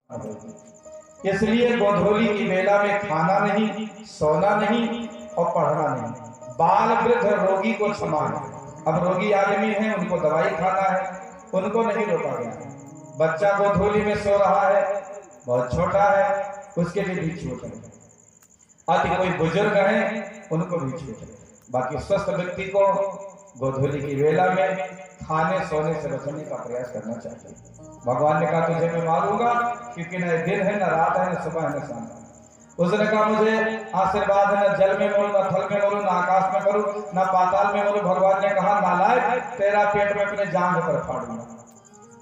इसलिए गोधूली की बेला में खाना नहीं, सोना नहीं और पढ़ना नहीं। बाल वृद्ध रोगी को समान। अब रोगी आदमी हैं, उनको दवाई खाना है, उनको नहीं रोका गया। बच्चा गोधूली में सो रहा है, बहुत छोटा है, उसके लिए भी छूट है। अति कोई बुजुर्ग हैं, उनको भी छूट है। बाकी स्वस्थ व्यक्ति को गोधूली की वेला में खाने सोने से बचने का प्रयास करना चाहिए। भगवान ने कहा तुझे मैं मारूंगा, क्योंकि न दिन है, न रात है, न सुबह है, न शाम है। उसने कहा मुझे आशीर्वाद है, न जल में मरूं, न थल में मरूं, न आकाश में मरूं, न पाताल में मरूं। भगवान ने कहा नालायक, तेरा पेट में अपने जांघ पर फाड़ूंगा।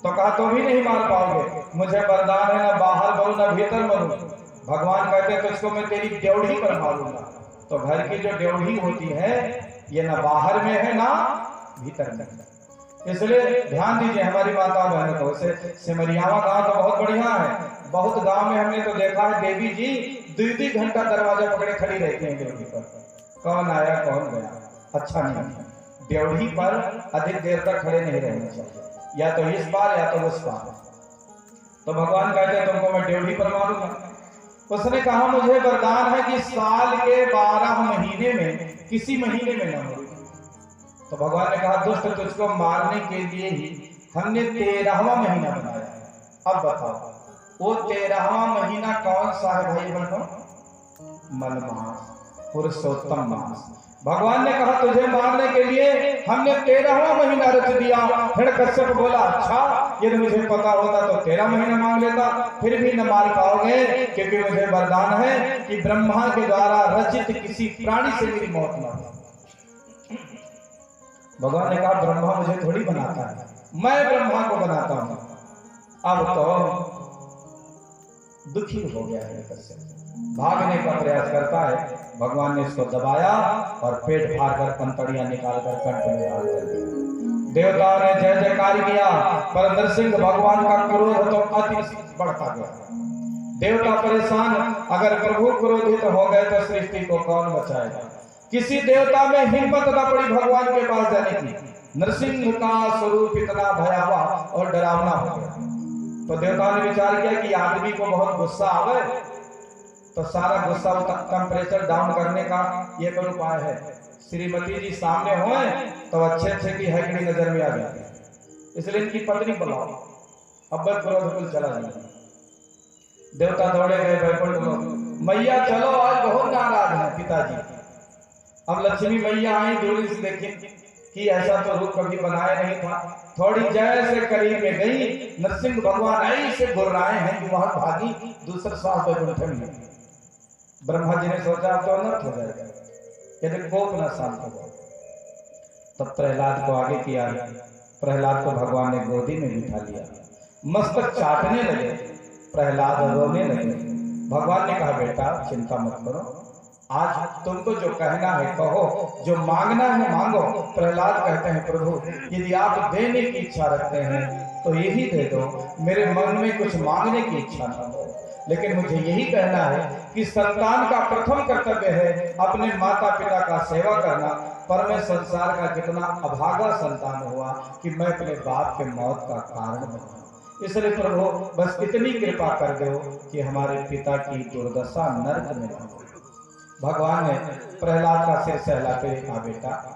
तो कहा तो भी नहीं मार पाओगे, मुझे वरदान है, न बाहर मरूं न भीतर मरूं। भगवान कहते तो इसको मैं तेरी ड्योढ़ी पर मारूंगा। तो घर की जो ड्योढ़ी होती है ये ना बाहर में है ना भीतर में। इसलिए ध्यान दीजिए हमारी माता बहनों को। सिमरियावा गांव तो बहुत बढ़िया है, बहुत गांव में हमने तो देखा है देवी जी 2-2 घंटा दरवाजा पकड़े खड़ी रहती हैं ड्योढ़ी पर। कौन आया कौन गया, अच्छा नहीं। ड्योढ़ी पर अधिक देर तक खड़े नहीं रहना चाहिए, या तो इस बार या तो उस बार। तो भगवान कहते हैं तुमको मैं ड्योढ़ी पर मारूंगा। उसने कहा मुझे वरदान है कि साल के 12 महीने में किसी महीने में न मरूं। तो भगवान ने कहा दुष्ट तुझको मारने के लिए ही हमने 13वां महीना बनाया। अब बताओ वो 13वां महीना कौन सा है भाई बहनों? मलमास, पुरुषोत्तम मास। भगवान ने कहा तुझे मारने के लिए हमने 13वां महीना रच दिया। हिरण्यकश्यप बोला अच्छा, यदि मुझे पता होता तो 13 महीना मांग लेता, फिर भी न मार पाओगे, क्योंकि मुझे वरदान है कि ब्रह्मा के द्वारा रचित किसी प्राणी से मेरी मौत न हो। भगवान ने कहा ब्रह्मा मुझे थोड़ी बनाता है, मैं ब्रह्मा को बनाता हूं। अब तो दुखी हो गया है, भागने का प्रयास करता है। भगवान ने इसको दबाया और पेट फाड़ कर पंतड़ियां निकालकर कंठ में डाल कर दिया। देवताओं ने जय जयकार किया, पर नरसिंह भगवान का क्रोध तो अति बढ़ता गया। देवता परेशान, अगर प्रभु क्रोधित हो गए तो सृष्टि को कौन बचाएगा। किसी देवता में हिम्मत न पड़ी भगवान के पास जाने की। नरसिंह का स्वरूप इतना भयावह और डरावना हो गया। तो देवताओं ने विचार किया कि आदमी को बहुत गुस्सा आवे तो सारा गुस्सा टेम्परेचर डाउन करने का ये कोई उपाय है। श्रीमती जी सामने होए तो अच्छे की हैकड़ी नजर में आ जाती है, इसलिए इनकी पत्नी बुलाओ। अब क्रोध कुल चला जाए। देवता दौड़े गए वैकुंठ में, मैया चलो आज बहुत नाराज है पिताजी। अब लक्ष्मी मैया आई, दूरी से देखी कि ऐसा तो रूप कभी बनाया नहीं था। थोड़ी जैसे करीब में गई, नरसिंह भगवान ऐसे गुर्राए हैं कि वहां भागी, दूसरे श्वास वैकुंठ में। ब्रह्मा जी ने सोचा अब तो अनर्थ हो जाएगा, यदि कोप न शांत हो। तब प्रहलाद को आगे किया। प्रहलाद को भगवान ने गोदी में बिठा लिया, मस्तक चाटने लगे। प्रहलाद रोने लगे। भगवान ने कहा बेटा चिंता मत करो, आज तुमको जो कहना है कहो, जो मांगना है मांगो। प्रहलाद कहते हैं प्रभु यदि आप देने की इच्छा रखते हैं तो यही दे दो, मेरे मन में कुछ मांगने की इच्छा न हो। लेकिन मुझे यही कहना है कि संतान का प्रथम कर्तव्य है अपने माता पिता का सेवा करना। पर मैं संसार का कितना अभागा संतान हुआ कि मैं अपने बाप के मौत का कारण बना। इसलिए प्रभु बस इतनी कृपा कर दो कि हमारे पिता की दुर्दशा नरक में न हो। भगवान ने प्रहलाद का सिर सहलाते हुए कहा बेटा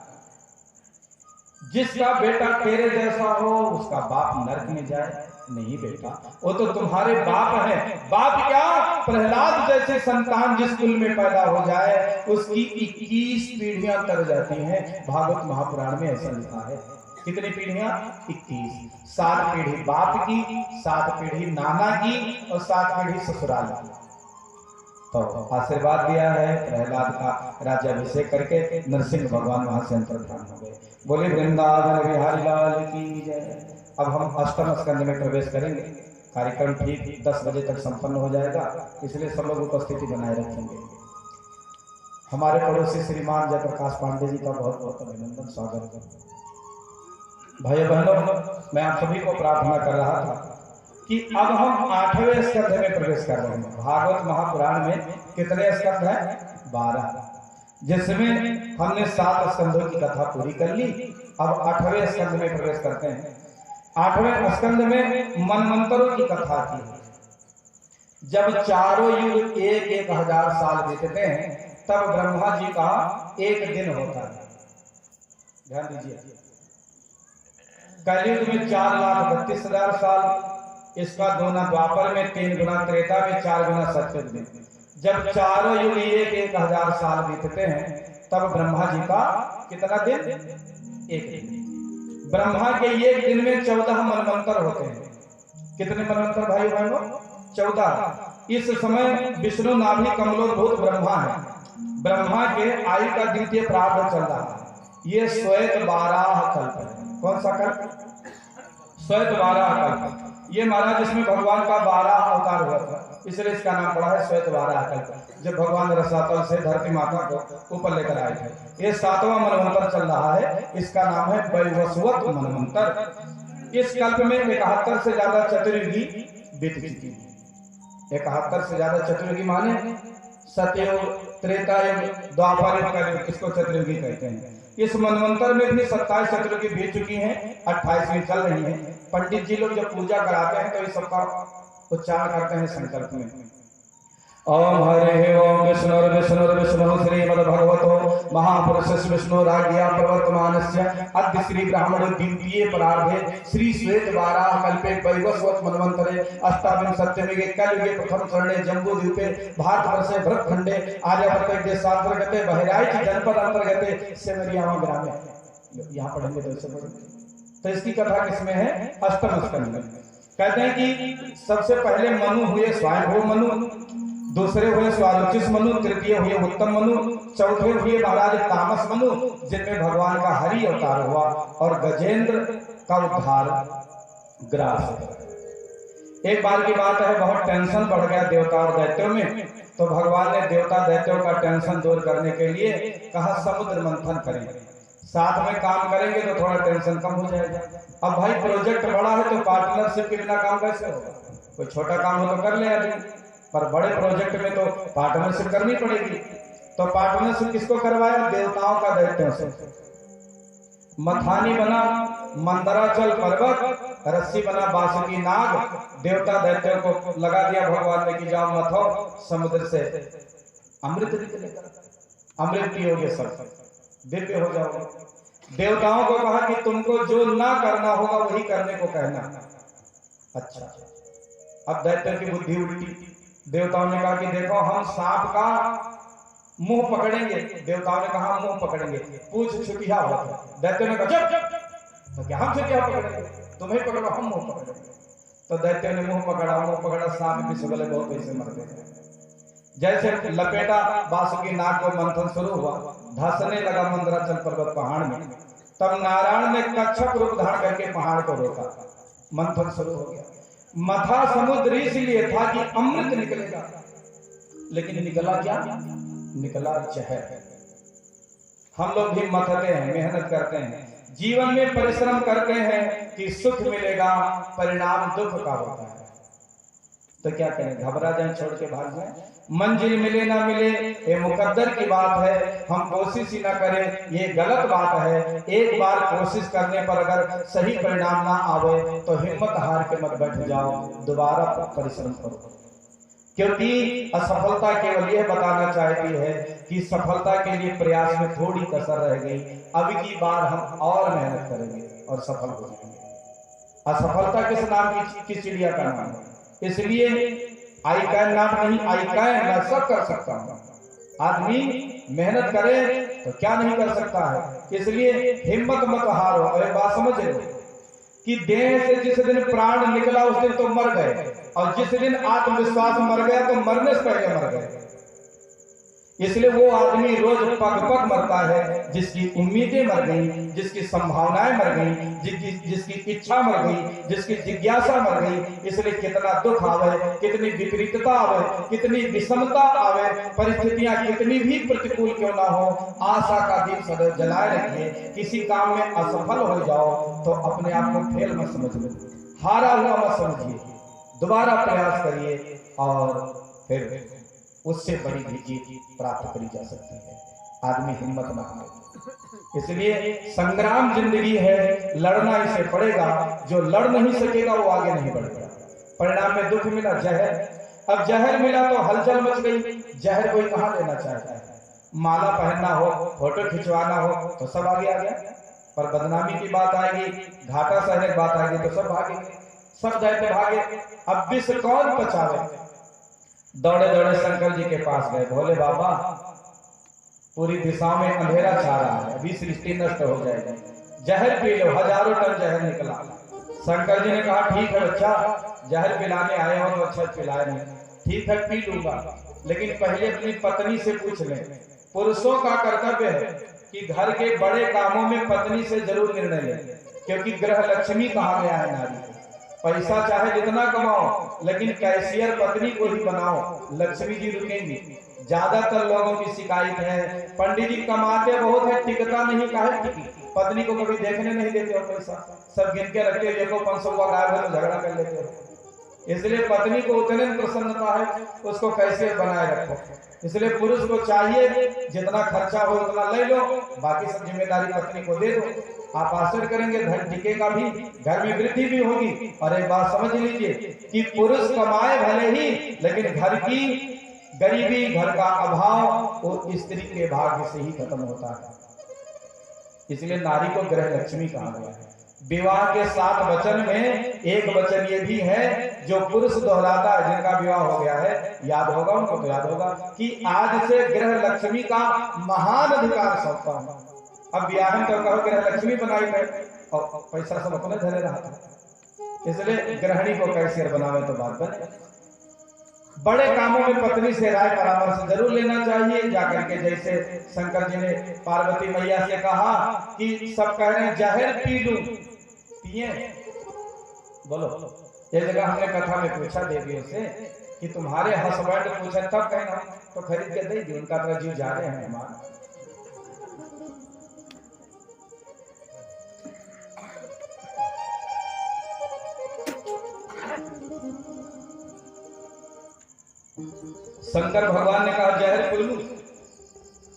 जिसका बेटा तेरे जैसा हो उसका बाप नरक में जाए नहीं बेटा, वो तो तुम्हारे बाप है। बाप क्या, प्रहलाद जैसे संतान जिस कुल में पैदा हो जाए उसकी 21 पीढ़ियां तर जाती हैं। भागवत महापुराण में ऐसा लिखा है। कितनी पीढ़ियां? 21। 7 पीढ़ी बाप की, 7 पीढ़ी नाना की और 7 पीढ़ी ससुराल की। तो आशीर्वाद दिया है प्रहलाद का राज्याभिषेक करके नरसिंह भगवान वहां से अंतर्धान हो गए। बोले वृंदावन बिहारी लाल की जय। अब हम अष्टम स्कंद में प्रवेश करेंगे। कार्यक्रम ठीक 10 बजे तक संपन्न हो जाएगा, इसलिए सब लोग उपस्थिति बनाए रखेंगे। हमारे पड़ोसी श्रीमान जयप्रकाश पांडे जी का बहुत बहुत अभिनंदन, स्वागत है। भाई बहनों मैं आप सभी को प्रार्थना कर रहा था कि अब हम 8वें स्कंध में प्रवेश कर रहे हैं। भागवत महापुराण में कितने स्कंध हैं? 12, जिसमें हमने 7 स्कंधों की कथा पूरी कर ली। अब 8वें स्कंध में प्रवेश करते हैं। 8वें स्कंध में मनमंत्रों की कथा की है। जब चारों युग एक एक हजार साल बीतते हैं तब ब्रह्मा जी का एक दिन होता है। ध्यान दीजिए, कलयुग में 4,32,000 साल, इसका दोना द्वापर में, 3 गुना त्रेता में, 4 गुना सतयुग में। जब चारों युग एक एक हजार साल बीतते हैं तब ब्रह्मा जी का कितना दिन? एक दिन। ब्रह्मा के एक दिन में 14 मनवंतर होते हैं। कितने मनवंतर भाई बहनों? 14। इस समय विष्णु नाभि कमलोद्भूत ब्रह्मा है। ब्रह्मा के आयु का द्वितीय प्रारंभ चल रहा है। ये श्वेत बाराह कल्प है। कौन सा कल्प? श्वेत बाराह कल्प। ये महाराज इसमें भगवान का 12 अवतार हुआ था, इसलिए इसका नाम पड़ा है श्वेत बाराह कल्प। जब भगवान रसातल से धरती माता को ऊपर लेकर आए थे, ये 7वां मनवंतर चल रहा है। इसका नाम है वैवस्वत मनवंतर। इस कल्प में 71 से ज्यादा चतुर्युगी बीत चुकी है। 71 से ज्यादा चतुर्युगी माने सतयुग, त्रेता युग, द्वापर युग, कलयुग, इसको चतुर्युगी कहते हैं। इस मनवंतर में भी 27 चतुर्युगी बीत चुकी हैं, 28वीं चल रही है। पंडित जी लोग जब पूजा कराते हैं तो इस सबका उच्चारण करते हैं संकल्प में, ओम हरे ओम विष्णु श्रीमद्भगवतो महापुरुष विष्णुराज्ञा प्रवर्तमानस्य अद्य श्री ब्राह्मण द्वितीये परार्धे श्री श्वेत बाराह कल्पे वैवस्वत मनवंतरे अष्टाविंशत्ययुगे कलयुगे प्रथम चरणे जम्बूद्वीपे भारतवर्षे भरतखंडे आर्यावर्त देशांतर्गते बहराइच जनपद अंतर्गते सेमरिया ग्रामे। यहाँ पढ़ेंगे तो इससे पढ़ेंगे। तो इसकी कथा किसमें है? अष्टम स्कंद में। कहते हैं कि सबसे पहले मनु हुए स्वयंभू मनु, दूसरे हुए स्वारुचिस मनु, तृतीय हुए उत्तम मनु, चौथे हुए महाराज तामस मनु, जिनमें भगवान का हरि अवतार हुआ और गजेंद्र का उद्धार ग्रास। एक बार की बात है, बहुत टेंशन बढ़ गया देवता और दैत्यों में, तो भगवान ने देवता दैत्यों का टेंशन दूर करने के लिए कहा समुद्र मंथन करें, साथ में काम करेंगे तो थोड़ा टेंशन कम हो जाएगा। अब भाई प्रोजेक्ट बड़ा है तो पार्टनरशिप के बिना काम कैसे होगा? कोई छोटा काम हो तो कर ले आदमी, पर बड़े प्रोजेक्ट में तो पार्टनरशिप करनी पड़ेगी। तो पार्टनरशिप किसको करवाया? देवताओं का दैत्यों से। मथानी बना मंदराचल पर्वत, रस्सी बना बासुकी नाग, देवता दैत्यों को लगा दिया भगवान ने कि जाओ मथो, समुद्र से अमृत निकलेगा, अमृत पियोगे सब, दिव्य हो जाओगे। देवताओं को कहा कि तुमको जो ना करना होगा वही करने को कहना। अच्छा, अब दैत्यों की बुद्धि उल्टी। देवताओं ने कहा कि देखो हम सांप का मुंह पकड़ेंगे। देवताओं ने कहा मुंह पकड़ेंगे, पूछ छुटिया हो। दैत्यों ने कहा जब तो क्या हम छुटिया पकड़ेंगे? तुम्हें पकड़ो, हम मुंह पकड़ेंगे। तो दैत्यों ने मुंह पकड़ा, सांप भी सुगले बहुत ऐसे मरते हैं। जैसे लपेटा बासुकी नाग को मंथन शुरू हुआ, धंसने लगा मंदराचल पर्वत पहाड़ में। तब नारायण ने कच्छप रूप धारण करके पहाड़ को रोका, मंथन शुरू हो गया। मथा समुद्र इसलिए था कि अमृत निकलेगा, लेकिन निकला क्या? निकला जहर। हम लोग भी मथते हैं, मेहनत करते हैं, जीवन में परिश्रम करते हैं कि सुख मिलेगा, परिणाम दुख का होता है। तो क्या करें? घबरा जाए, छोड़ के भाग जाए? मंजिल मिले ना मिले ये मुकद्दर की बात है, हम कोशिश ही ना करें ये गलत बात है। एक बार कोशिश करने पर अगर सही परिणाम ना आवे तो हिम्मत हार के मत बैठ जाओ, दोबारा परिश्रम करो। क्योंकि असफलता केवल यह बताना चाहती है कि सफलता के लिए प्रयास में थोड़ी कसर रह गई, अब की बार हम और मेहनत करेंगे और सफल हो जाएंगे। असफलता किस नाम की चिड़िया का नाम है? इसलिए आई कैन नॉट नहीं, आई कैन, मैं सब कर सकता हूँ। आदमी मेहनत करे तो क्या नहीं कर सकता है। इसलिए हिम्मत मत हारो। अरे बात समझ लो कि देह से जिस दिन प्राण निकला उस दिन तो मर गए, और जिस दिन आत्मविश्वास मर गया तो मरने से पहले मर गए। इसलिए वो आदमी रोज पग पग मरता है जिसकी उम्मीदें मर गई, जिसकी संभावनाएं मर गई, जिसकी इच्छा मर गई, जिसकी जिज्ञासा मर गई। इसलिए कितना दुख आवे, कितनी विपरीतता आवे, कितनी विषमता आवे, परिस्थितियां कितनी भी प्रतिकूल क्यों ना हो, आशा का दीप सदैव जलाए रखिए। किसी काम में असफल हो जाओ तो अपने आप को फेल मत समझ लो, हारा हुआ मत समझिए, दोबारा प्रयास करिए और फिर उससे बड़ी भी जीत प्राप्त करी जा सकती है। आदमी हिम्मत न हारे। इसलिए संग्राम जिंदगी है, लड़ना इसे पड़ेगा। जो लड़ नहीं सकेगा वो आगे नहीं बढ़ेगा। परिणाम में दुख मिला, जहर। अब जहर मिला तो हलचल मच गई, जहर कोई कहाँ लेना चाहता है। माला पहनना हो, फोटो खिंचवाना हो तो सब आगे आ गया, पर बदनामी की बात आएगी, घाटा सहने की बात आएगी तो सब भागे, सब दैत्य भागे। अब विष कौन पचावे। दौड़े दौड़े शंकर जी के पास गए, भोले बाबा पूरी दिशा में अंधेरा छा रहा है, अभी सृष्टि नष्ट हो जाएगी, जहर पी लो। हजारों टन जहर निकला। शंकर जी ने कहा ठीक है बच्चा, जहर पिलाने आए हो तो अच्छा पिलाए नहीं, ठीक है पी लूंगा, लेकिन पहले अपनी पत्नी से पूछ ले। पुरुषों का कर्तव्य है कि घर के बड़े कामों में पत्नी से जरूर निर्णय ले, क्योंकि ग्रह लक्ष्मी कहा गया है नारी को। पैसा चाहे जितना कमाओ, लेकिन कैशियर पत्नी को ही बनाओ, लक्ष्मी जी रुकेंगी। ज्यादातर लोगों की शिकायत है पंडित जी कमाते बहुत है, टिकता नहीं, काहे टिकी, पत्नी को कभी देखने नहीं देते हो, पैसा सब गिन के रखते हो, देखो 500 का गायब है तो झगड़ा कर लेते हो। इसलिए पत्नी को उतने प्रसन्नता है, उसको कैसे बनाए रखो। इसलिए पुरुष को चाहिए जितना खर्चा हो उतना ले लो, बाकी सब जिम्मेदारी पत्नी को दे दो। आप आश्चर्य करेंगे, धन टिकेगा भी, घर में वृद्धि भी होगी। और एक बात समझ लीजिए कि पुरुष कमाए भले ही, लेकिन घर की गरीबी, घर का अभाव वो स्त्री के भाग्य से ही खत्म होता है। इसलिए नारी को ग्रह लक्ष्मी कहा गया है। विवाह के 7 वचन में एक वचन ये भी है जो पुरुष दोहराता है, जिनका विवाह हो गया है, याद होगा उनको तो याद होगा कि आज से ग्रह लक्ष्मी का महान अधिकार सौंपता हूं। अब ब्याह तो कहो ग्रह लक्ष्मी बनाई है और पैसा सब अपने धरे रहा था, इसलिए गृहिणी को कैशियर बनावे तो बात बने। बड़े कामों में पत्नी से राय परामर्श जरूर लेना चाहिए। जाकर के जैसे शंकर जी ने पार्वती मैया से कहा कि सब कह रहे हैं जहर पी लूं, पिए, बोलो। ये जगह हमने कथा में पूछा देवियों से कि तुम्हारे हस्बैंड पूछे तब कहना तो खरीद के दे दी, उनका तो जीव जा रहे हैं मेहमान। शंकर भगवान ने कहा जहर पी लूं,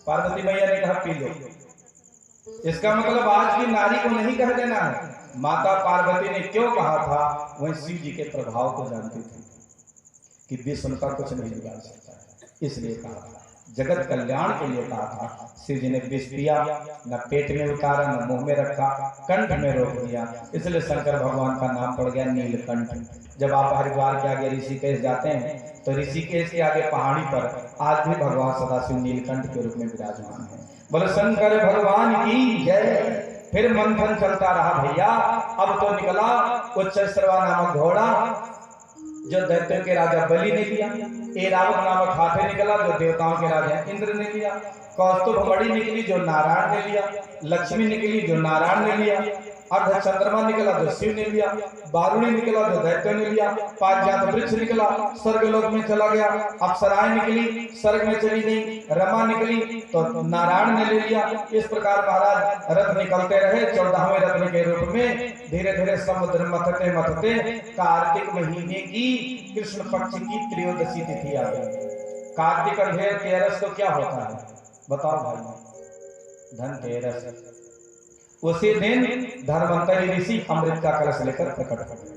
पार्वती मैया ने कहा पी लो। इसका मतलब आज की नारी को नहीं कह देना है। माता पार्वती ने क्यों कहा था, वह शिव जी के प्रभाव को जानती थी कि विष उनका कुछ नहीं बिगाड़ सकता है, इसलिए कहा था। जगत कल्याण के लिए कहा था। शिव जी ने विष पिया, न पेट में उतारा, न मुंह में रखा, कंठ में रोक दिया, इसलिए शंकर भगवान का नाम पड़ गया नीलकंठ। जब आप हरिद्वार के आगे ऋषिकेश जाते हैं तो ऋषिकेश के आगे पहाड़ी पर आज भी भगवान सदाशिव नीलकंठ के रूप में विराजमान है। बोले शंकर भगवान की जय। फिर मंथन चलता रहा भैया। अब तो निकला उच्चैश्रवा नामक घोड़ा जो दैत्यों के राजा बलि ने लिया, ऐरावत नामक हाथी निकला जो देवताओं के राजा इंद्र ने लिया, कौस्तुभ मणि निकली जो नारायण ने लिया, लक्ष्मी निकली जो नारायण ने लिया, अर्ध चंद्रमा निकला जो शिव ने लिया, बारुणी निकला जो दैत्यों ने लिया, पारिजात वृक्ष निकला स्वर्गलोक में चला गया, अप्सराएं निकली स्वर्ग में चली गई, रमा निकली तो नारायण ने ले लिया। इस प्रकार महाराज रथ निकलते रहे 14वें रत्न के रूप में। धीरे धीरे समुद्र मथते मथते कार्तिक महीने की कृष्ण पक्ष की त्रयोदशी तिथि आ गई। कार्तिक अंधेर तेरस को क्या होता है बताओ भाई? धनतेरस। उसी दिन धर्मंतरी ऋषि अमृत का कलश लेकर प्रकट हुए।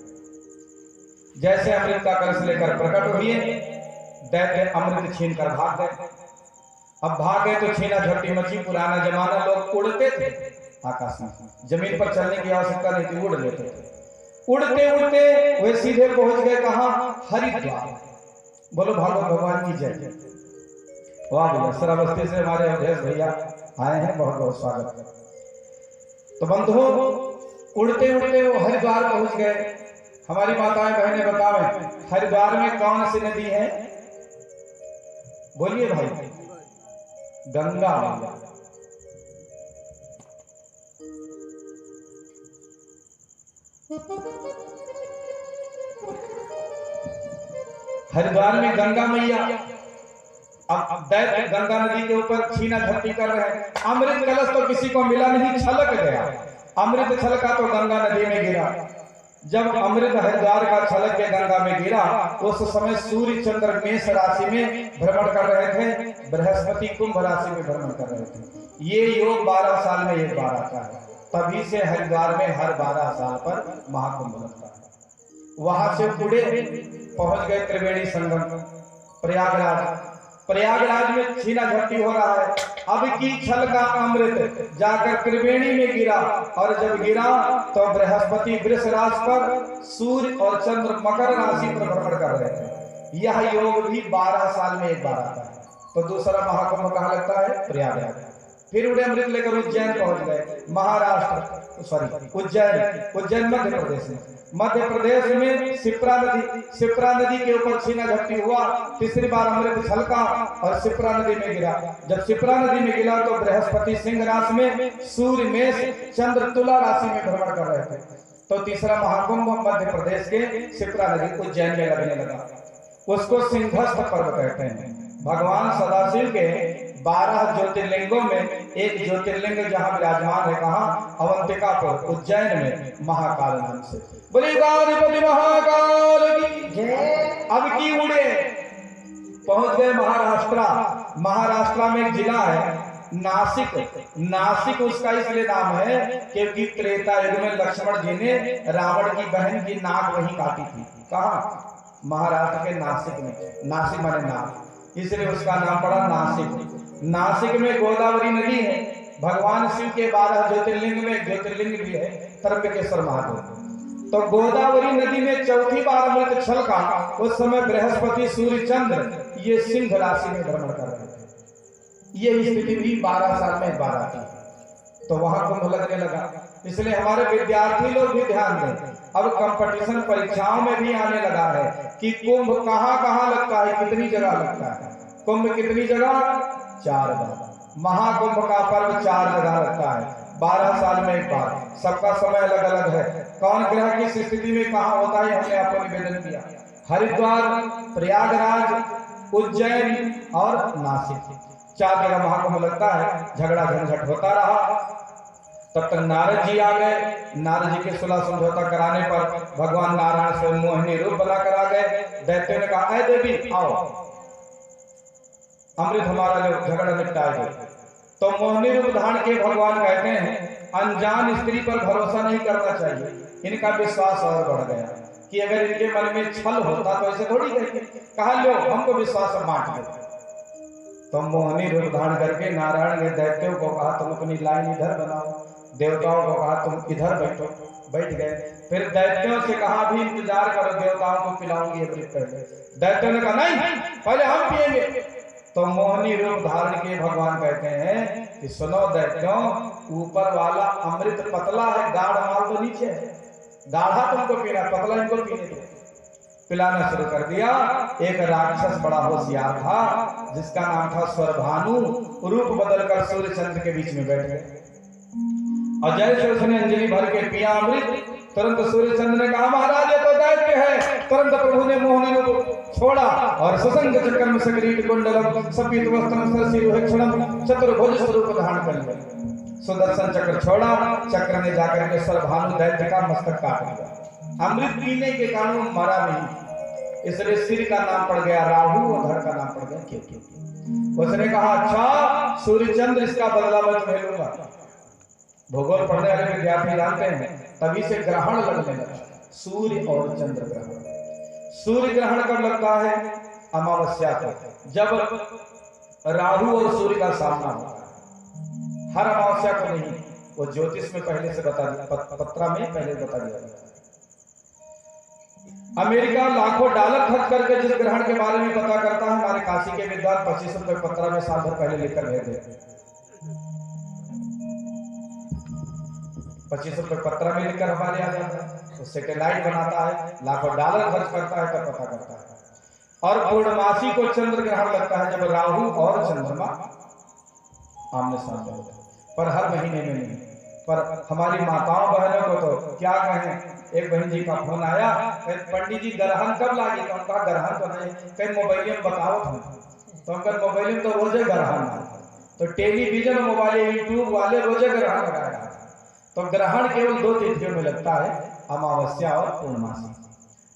जैसे अमृत का कलश लेकर प्रकट हुए, दैत्य अमृत छीनकर भाग गए। अब भाग गए तो छीना झपटी मची। पुराना जमाना लोग उड़ते थे आकाश में, जमीन पर चलने की आवश्यकता नहीं थी, उड़ लेते थे। उड़ते उड़ते वे सीधे पहुंच गए कहां? हरिद्वार। बोलो भागवत भगवान की जय। वाह भैया, श्रावस्ती से हमारे अवधेश भैया आए हैं, बहुत बहुत स्वागत। तो बंधुओं, उड़ते उड़ते वो हरिद्वार पहुंच गए। हमारी माताएं बहनें बतावें, हरिद्वार में कौन सी नदी है? बोलिए भाई। गंगा मैया। हरिद्वार में गंगा मैया। अब दैत्य गंगा नदी के ऊपर छीना झपटी कर रहे हैं। अमृत कलश तो किसी को मिला नहीं, छलक गया। अमृत छलका तो गंगा नदी में गिरा। जब अमृत हरिद्वार का छलक के गंगा में गिरा, उस समय सूर्य चंद्र मेष राशि में भ्रमण कर रहे थे, बृहस्पति कुंभ राशि में भ्रमण कर रहे थे। ये योग 12 साल में एक बार आता है। तभी से हरिद्वार में हर 12 साल पर महाकुंभ लगता है। वहां से उड़े, पहुंच गए त्रिवेणी संगम प्रयागराज। प्रयागराज में छीना झपटी हो रहा है। अब की छल का अमृत जाकर त्रिवेणी में गिरा, और जब गिरा तो बृहस्पति वृष राशि पर, सूर्य और चंद्र मकर राशि पर भ्रमण कर रहे थे। यह योग भी 12 साल में एक बार आता है। तो दूसरा महाकुंभ कहाँ लगता है? प्रयागराज। फिर उड़े अमृत लेकर उज्जैन पहुंच गए, महाराष्ट्र सॉरी उज्जैन मध्य प्रदेश में। मध्य प्रदेश में शिप्रा नदी के ऊपर छीना झपटी हुआ। तीसरी बार अमृत छलका और शिप्रा नदी में गिरा। जब शिप्रा नदी में गिरा तो बृहस्पति सिंह राशि में, सूर्य मेष, चंद्र तुला राशि में भ्रमण कर रहे थे। तो तीसरा महाकुंभ मध्य प्रदेश के शिप्रा नदी उज्जैन में लगने लगा। उसको सिंहस्थ पर्व कहते हैं। भगवान सदाशिव के 12 ज्योतिर्लिंगों में एक ज्योतिर्लिंग जहां विराजमान है, कहां? अवंतिकापुर उज्जैन में, महाकाल नाम से। बोले गणपति महाकाल की जय। अब की उड़े पहुंच गए महाराष्ट्र। महाराष्ट्र में एक जिला है नासिक। नासिक उसका इसलिए नाम है क्योंकि त्रेता युग में लक्ष्मण जी ने रावण की बहन की नाक वहीं काटी थी। कहां? महाराष्ट्र के नासिक में। नासिक माने नाक, इसलिए उसका नाम पड़ा नासिक। नासिक में गोदावरी नदी है। भगवान शिव के 12 ज्योतिर्लिंग में ज्योतिर्लिंग भी है त्र्यंबकेश्वर महादेव। तो गोदावरी नदी में चौथी बार अमृत छलका। उस समय बृहस्पति, सूर्य, चंद्र ये सिंह राशि में भ्रमण कर रहे थे। ये स्थिति भी 12 साल में एक बार आती है। तो वहां कुंभ लगने लगा। इसलिए हमारे विद्यार्थी लोग भी ध्यान दें। अब कंपटीशन परीक्षाओं में भी आने लगा है कि कुंभ कहां कहां लगता है, कितनी जगह लगता है। कुंभ कितनी जगह? 4 बार। महाकुंभ का पर्व 4 जगह लगता है, 12 साल में एक बार। सबका समय अलग अलग है। कौन ग्रह किस स्थिति में कहां होता है, हमने आपको निवेदन किया। हरिद्वार, प्रयागराज, उज्जैन और नासिक, 4 जगह महाकुंभ लगता है। झगड़ा झंझट होता रहा। तब तक नारद जी आ गए। नारद जी के सुलह समझौता कराने पर भगवान नारायण से मोहिनी रूप बनाकर आ गए। दैत्यों ने कहा, ऐ देवी आओ, अमृत हमारा जो झगड़ा निपटाए गए। तो मोहिनी रूप धारण के भगवान कहते हैं अनजान स्त्री पर भरोसा नहीं करना चाहिए। इनका विश्वास और बढ़ गया कि अगर इनके मन में छल होता तो ऐसे थोड़ी कहते। कहा लो हमको विश्वास बांट दो। तो मोहिनी रूप धारण करके नारायण ने दैत्यों को कहा तुम अपनी लाइन इधर बनाओ, देवताओं को कहा तुम इधर बैठो, बैठ गए। फिर दैत्यों से कहा भी इंतजार करो, देवताओं को पिलाऊंगी अमृत पहले। दैत्यों ने कहा नहीं, पहले हम पिएंगे। तो मोहिनी रूप धारण के भगवान कहते हैं कि सुनो दैत्यों, ऊपर वाला अमृत पतला है, गाढ़ माल तो नीचे है। गाढ़ा तुमको पीना, पतला इनको पीने दो। पिलाना शुरू कर दिया। एक राक्षस बड़ा होशियार था जिसका नाम था स्वरभानु। रूप बदलकर सूर्य चंद्र के बीच में बैठ गए और जैसे उसने अंजलि भर के पिया अमृत, तुरंत सूर्य चंद्र ने कहा महाराज ये तो दैत्य है। तुरंत प्रभु ने मोहिनी रूप छोड़ा और सुसंग चक्रम सगरीट कुंडलम सफेद वस्त्रम सरसिरुहक्षणम चतुर्भुज स्वरूप धारण कर लिया। सुदर्शन चक्र छोड़ा, चक्र ने जाकर के स्वरभानु दैत्य का मस्तक काट दिया। अमृत पीने के कारण मरा नहीं, इसलिए सिर का नाम पड़ गया राहु और धड़ का नाम पड़ गया केतु। उसने कहा अच्छा सूर्य चंद्र, इसका बदला मैं तुम्हें लूंगा। भूगोल पढ़ने वाले विद्यार्थी जानते हैं तभी से ग्रहण लगने लगा, सूर्य और चंद्र ग्रहण। सूर्य ग्रहण कब लगता है? अमावस्या को, जब राहु और सूर्य का सामना होता है। हर अमावस्या को नहीं, वो ज्योतिष में पहले से बता दिया, पत्रा में पहले बता दिया गया। अमेरिका लाखों डॉलर खर्च करके जिस ग्रहण के बारे में पता करता है, हमारे काशी के विद्वान 25 रुपए पत्रा में साल भर पहले लेकर गए थे। 25 रुपए पत्रा में लिखकर हमारे आ जाता है। तो सैटेलाइट बनाता है, लाखों डॉलर खर्च करता है तब पता करता है। और पूर्णमासी को चंद्र ग्रहण लगता है जब राहु और चंद्रमा आमने सामने होते हैं, पर हर महीने में नहीं। पर हमारी माताओं बहनों को तो क्या कहें। एक बहन जी का फोन आया, पंडित जी ग्रहण कब लागे? तो उनका ग्रहण तो नहीं, कहीं मोबाइल में बताओ तुम। तो उनका मोबाइल में तो रोजे ग्रहण, तो टेलीविजन मोबाइल यूट्यूब वाले रोजे ग्रहण लगाया। तो ग्रहण केवल 2 तिथियों में लगता है, अमावस्या और पूर्णमासी।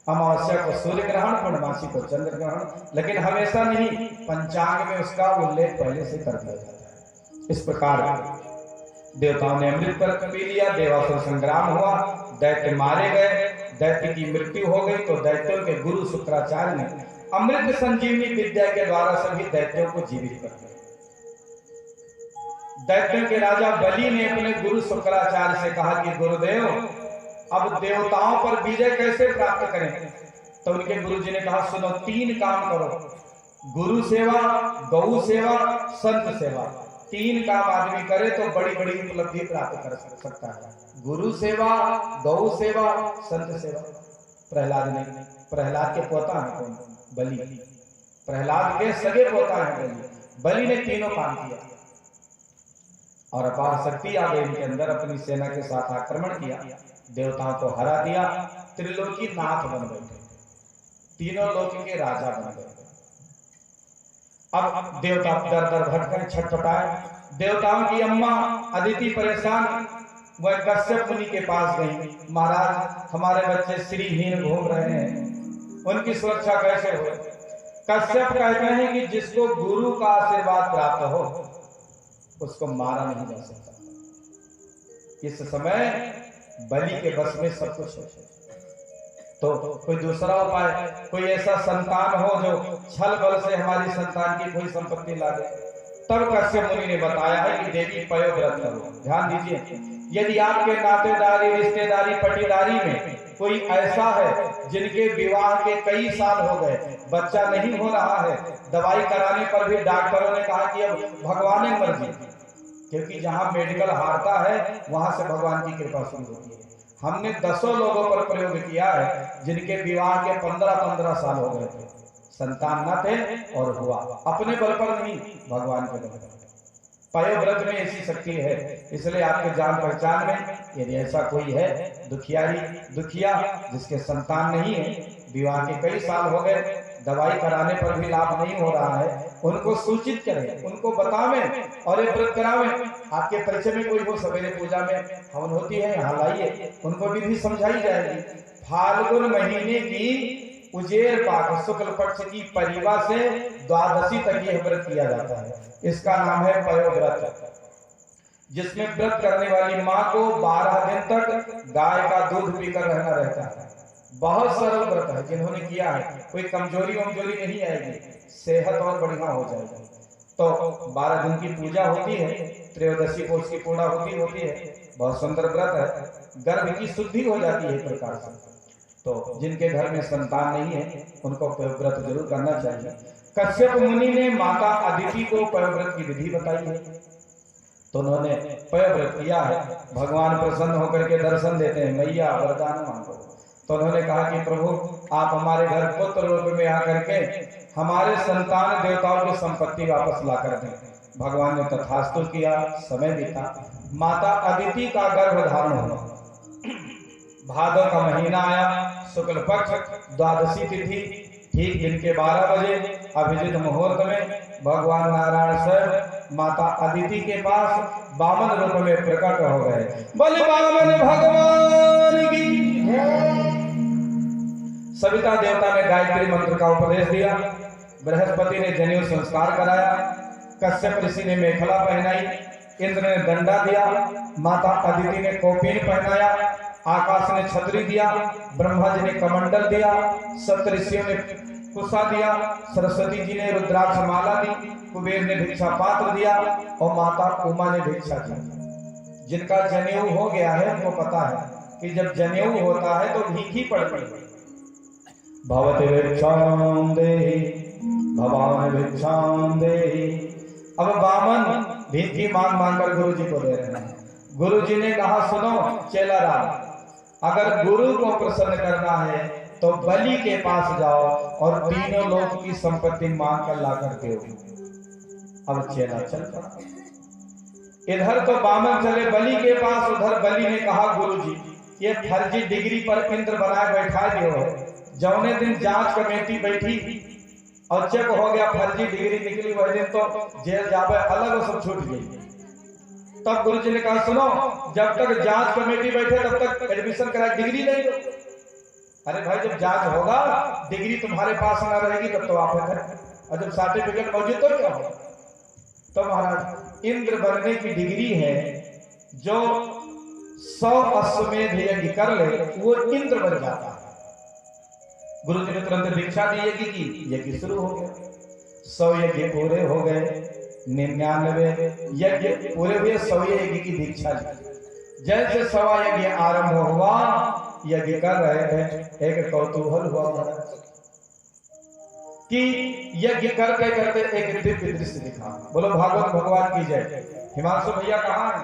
अमावस्या को सूर्य ग्रहण, पूर्णमासी को चंद्र ग्रहण। लेकिन हमेशा नहीं, पंचांग में उसका उल्लेख पहले से कर दिया जाता है। इस प्रकार देवताओं ने अमृत पर पी लिया, देवासुर संग्राम हुआ, दैत्य मारे गए। दैत्य की मृत्यु हो गई तो दैत्यों के गुरु शुक्राचार्य ने अमृत संजीवनी विद्या के द्वारा सभी दैत्यों को जीवित कर दिया। दैत्यों के राजा बलि ने अपने गुरु शुक्राचार्य से कहा कि गुरुदेव, अब देवताओं पर विजय कैसे प्राप्त करें? तो उनके गुरु जी ने कहा, सुनो, 3 काम करो, गुरु सेवा, गौ सेवा, संत सेवा। 3 काम आदमी करे तो बड़ी बड़ी उपलब्धि प्राप्त कर सकता है। गुरु सेवा, गौ सेवा, संत सेवा। प्रहलाद ने, प्रहलाद के पोता है कौन? बलि। प्रहलाद के सगे पोता है बलि। बलि ने तीनों काम किया और अपार शक्ति आ गई इनके अंदर। अपनी सेना के साथ आक्रमण किया, देवताओं को हरा दिया, त्रिलोकी नाथ बन गए, तीनों लोक के राजा बन गए। अब देवता दर दर भटके, छटपटाए। देवताओं की अम्मा अदिति परेशान, वह कश्यप मुनि के पास गई। महाराज, हमारे बच्चे श्रीहीन घूम रहे हैं, उनकी सुरक्षा कैसे हो? कश्यप कहते हैं कि जिसको गुरु का आशीर्वाद प्राप्त हो उसको मारा नहीं जा सकता। इस समय बलि के बस में सब कुछ है, तो कोई दूसरा उपाय, कोई ऐसा संतान हो जो छल बल से हमारी संतान की कोई संपत्ति ला दे। तब कश्यप मुनि ने बताया है कि देवी पयोव्रत करो। ध्यान दीजिए, यदि आपके नातेदारी, रिश्तेदारी, पटीदारी में कोई ऐसा है जिनके विवाह के कई साल हो गए, बच्चा नहीं हो रहा है, दवाई कराने पर भी डॉक्टरों ने कहा कि अब भगवान की मर्जी, क्योंकि जहां मेडिकल हारता है वहां से भगवान की कृपा शुरू होती है। हमने 10 लोगों पर प्रयोग किया है जिनके विवाह के 15-15 साल हो गए थे, संतान न थे और हुआ, अपने बल पर नहीं, भगवान के बल पर। पयोव्रत में ऐसी शक्ति है, इसलिए आपके जान पहचान में यदि ऐसा कोई है, दुखिया जिसके संतान नहीं है, विवाह के कई साल हो गए, दवाई कराने पर भी लाभ नहीं हो रहा है, उनको सूचित करें, उनको बतावें और ये व्रत करावें। आपके परिचय में कोई हो, सवेरे पूजा में हवन होती है, यहाँ लाइए, उनको विधि समझाई जाएगी। फाल्गुन महीने की उजेर पाक शुक्ल पक्ष की परिवा से द्वादशी तक यह व्रत किया जाता है। इसका नाम है पयोव्रत, जिसमें व्रत करने वाली माँ को 12 दिन तक गाय का दूध पीकर रहना रहता है। बहुत सरल व्रत है, जिन्होंने किया है कोई कमजोरी नहीं आएगी, सेहत और बढ़िया हो जाएगी। तो 12 दिन की पूजा होती है, त्रयोदशी को उसकी पूर्णा होती है। बहुत सुंदर व्रत है, गर्भ की शुद्धि हो जाती है एक प्रकार से। तो जिनके घर में संतान नहीं है उनको पयोव्रत जरूर करना चाहिए। कश्यप मुनि ने माता अदिति को पयोव्रत की विधि बताई है, तो उन्होंने पयोव्रत किया है। भगवान प्रसन्न होकर के दर्शन देते हैं, मैया वरदान मांगो। तो उन्होंने कहा कि प्रभु, आप हमारे घर पुत्र रूप में आकर के हमारे संतान देवताओं की संपत्ति वापस ला कर दें। भगवान ने तथास्तु किया। समय बीता, माता अदिति का गर्भ धारण हुआ। भादव का महीना आया, शुक्ल पक्ष, द्वादशी तिथि, ठीक दिन के 12 बजे अभिजित मुहूर्त में भगवान नारायण स्वयं माता अदिति के पास वामन रूप में प्रकट हो गए। बोले वामन भगवान की जय। सविता देवता ने गायत्री मंत्र का उपदेश दिया, बृहस्पति ने जनेऊ संस्कार कराया, कश्यप ऋषि ने मेखला पहनाई, इंद्र ने दंडा दिया, माता अदिति ने कौपीन पहनाया, आकाश ने छतरी दिया, ब्रह्मा जी ने कमंडल दिया, सप्तऋषियों ने कुशा दिया, सरस्वती जी ने रुद्राक्ष माला दी, कुबेर ने भिक्षा पात्र दिया और माता उमा ने भिक्षा दी। जिनका जनेऊ हो गया है उनको पता है कि जब जनेऊ होता है तो भीख ही पड़ती है। भवते भिक्षां देहि भवान भिक्षां देहि। अब वामन भीख मांग मांग कर गुरु जी को दे रहे हैं। गुरु जी ने कहा, सुनो चेला राम, अगर गुरु को प्रसन्न करना है तो बलि के पास जाओ और तीनों लोक की संपत्ति मांग कर ला कर दो। अब चेला चल पड़ा। इधर तो वामन चले बलि के पास, उधर बलि ने कहा, गुरु जी ये फर्जी डिग्री पर इंद्र बनाए बैठा दियो। जौने दिन जांच कमेटी बैठी और चेक हो गया, फर्जी डिग्री निकली, वही दिन तो जेल जावे अलग सब छूट गई। तब गुरु जी ने कहा, सुनो, जब तक जांच कमेटी बैठे तब तक एडमिशन कराए, डिग्री नहीं दो। अरे भाई, जब जांच होगा डिग्री तुम्हारे पास ना रहेगी तब तो आप है, और जब सर्टिफिकेट मौजूद तो क्या होगा। तो महाराज, इंद्र बनने की डिग्री है जो 100 अश्वमेध यज्ञ कर ले वो इंद्र बन जाता है। गुरु जी ने तुरंत दीक्षा दी यज्ञ की, यज्ञ शुरू हो गया। 100 यज्ञ पूरे हो गए, 99 यज्ञ पूरे हुए, 100 यज्ञ की दीक्षा ली। जैसे 100वां यज्ञ आरंभ हुआ, यज्ञ कर रहे थे, एक कौतूहल हुआ कि यज्ञ करते करते एक दिव्य दृश्य दिखा। बोलो भागवत भगवान की जय। हिमांशु भैया कहाँ है?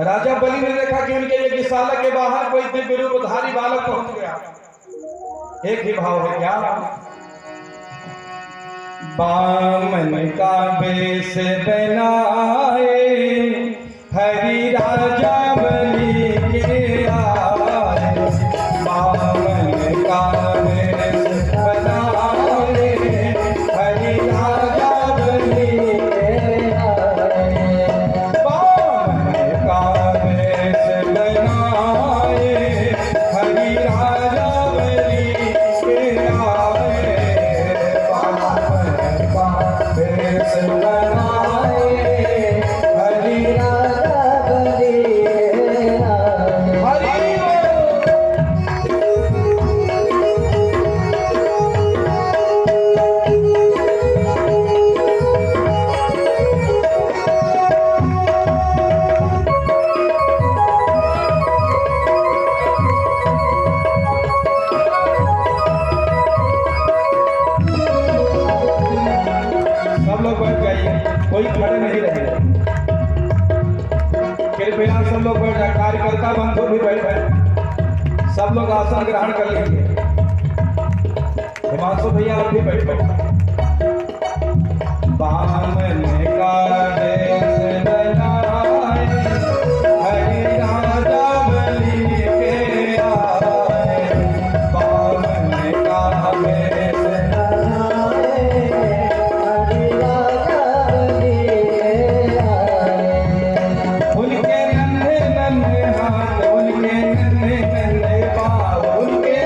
राजा बलि ने देखा कि उनके यज्ञशाला के बाहर कोई दिव्य रूपधारी बालक पहुंच गया। एक ही भाव है क्या? बामन का वेश बनाए हरि राजा बलि के आए, बामन का वेश बनाए हरि राजा बलि के आए, बामन का वेश बनाए हरि राजा बलि के आए, बामन का वेश बनाए हरि राजा बलि के आए। सब लोग बैठ जाइए, कोई खड़े नहीं रहे। कृपया सब लोग बैठ जाए, कार्यकर्ता बंधु भी बैठ जाए, सब लोग आसन ग्रहण कर लीजिए। हिमांशु भैया आप भी बैठ बैठ। बामन का वेश बनाए हरि राजा बलि के आए, बामन का वेश बनाए हरि राजा बलि के आए, उनके नन्हे नन्हे हाथ, उनके नन्हे नन्हे पाँव, उनके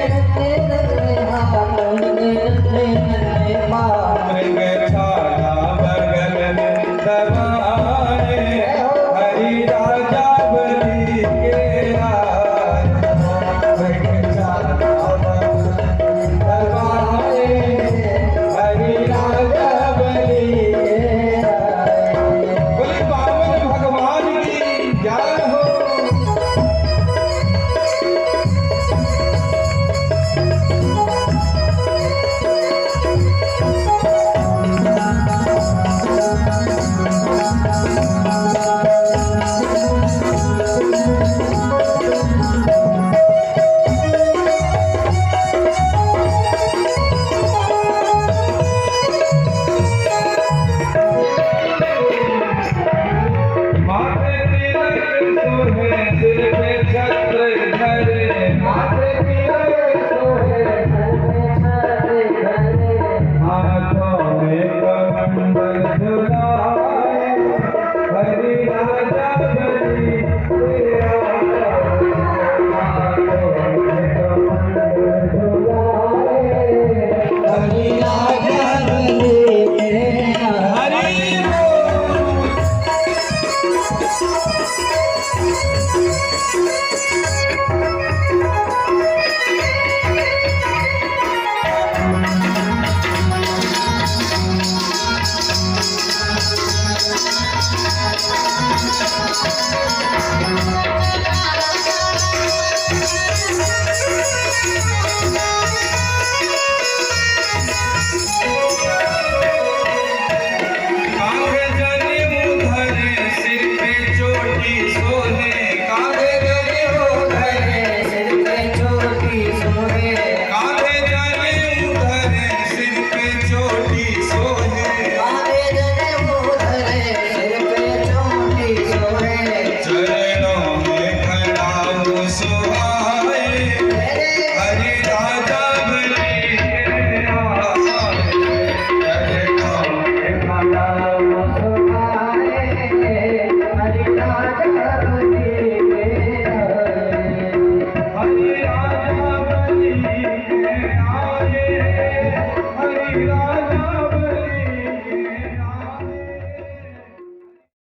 नन्हे हाथ, उनके नन्हे नन्हे पाँव, मृग छाला बगल में दबा